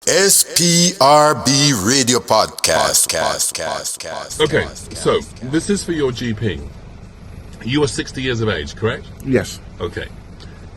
SPRB Radio Podcast. Okay, so this is for your GP. You are 60 years of age, correct? Yes. Okay.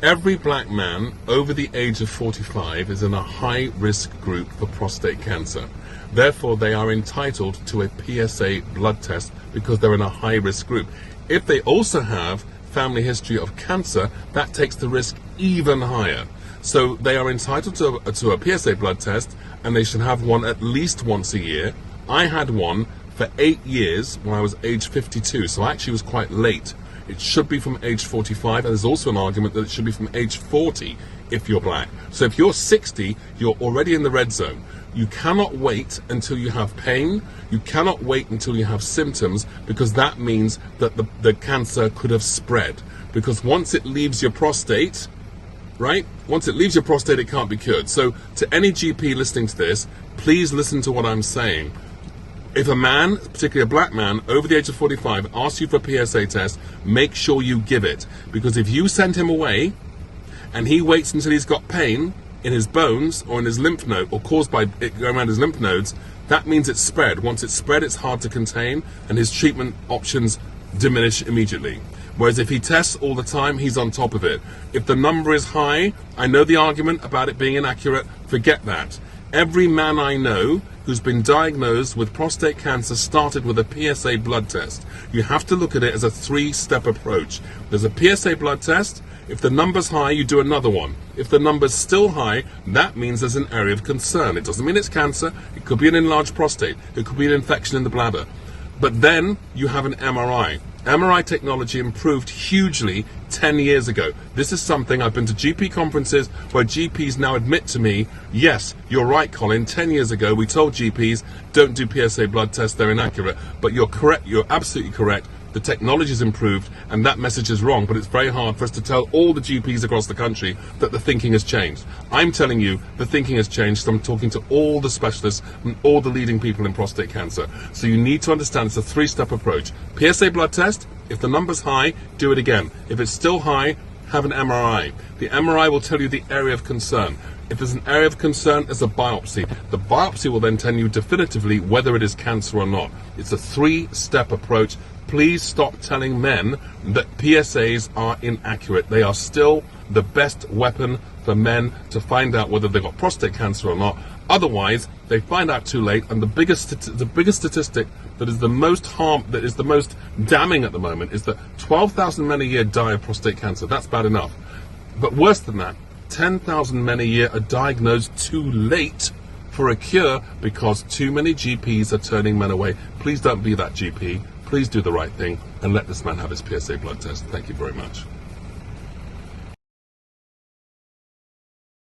Every black man over the age of 45 is in a high-risk group for prostate cancer. Therefore, they are entitled to a PSA blood test because they're in a high-risk group. If they also have family history of cancer, that takes the risk even higher. So they are entitled to a PSA blood test, and they should have one at least once a year. I had one for 8 years when I was age 52, so I actually was quite late. It should be from age 45, and there's also an argument that it should be from age 40 if you're black. So if you're 60, you're already in the red zone. You cannot wait until you have pain. You cannot wait until you have symptoms, because that means that the cancer could have spread. Because once it leaves your prostate, right? Once it leaves your prostate, it can't be cured. So to any GP listening to this, please listen to what I'm saying. If a man, particularly a black man, over the age of 45, asks you for a PSA test, make sure you give it. Because if you send him away, and he waits until he's got pain in his bones or in his lymph node, or caused by it going around his lymph nodes, that means it's spread. Once it's spread, it's hard to contain, and his treatment options diminish immediately. Whereas if he tests all the time, he's on top of it. If the number is high, I know the argument about it being inaccurate, forget that. Every man I know who's been diagnosed with prostate cancer started with a PSA blood test. You have to look at it as a three-step approach. There's a PSA blood test. If the number's high, you do another one. If the number's still high, that means there's an area of concern. It doesn't mean it's cancer. It could be an enlarged prostate. It could be an infection in the bladder. But then you have an MRI. MRI technology improved hugely 10 years ago. This is something, I've been to GP conferences where GPs now admit to me, yes, you're right, Colin, 10 years ago we told GPs, don't do PSA blood tests, they're inaccurate. But you're correct, you're absolutely correct. The technology's improved, and that message is wrong, but it's very hard for us to tell all the GPs across the country that the thinking has changed. I'm telling you, the thinking has changed, so I'm talking to all the specialists and all the leading people in prostate cancer. So you need to understand it's a three-step approach. PSA blood test, if the number's high, do it again. If it's still high, have an MRI. The MRI will tell you the area of concern. If there's an area of concern, there's a biopsy. The biopsy will then tell you definitively whether it is cancer or not. It's a three-step approach. Please stop telling men that PSAs are inaccurate. They are still the best weapon for men to find out whether they've got prostate cancer or not. Otherwise, they find out too late, and the biggest statistic that is the most damning at the moment is that 12,000 men a year die of prostate cancer. That's bad enough. But worse than that, 10,000 men a year are diagnosed too late for a cure because too many GPs are turning men away. Please don't be that GP. Please do the right thing and let this man have his PSA blood test. Thank you very much.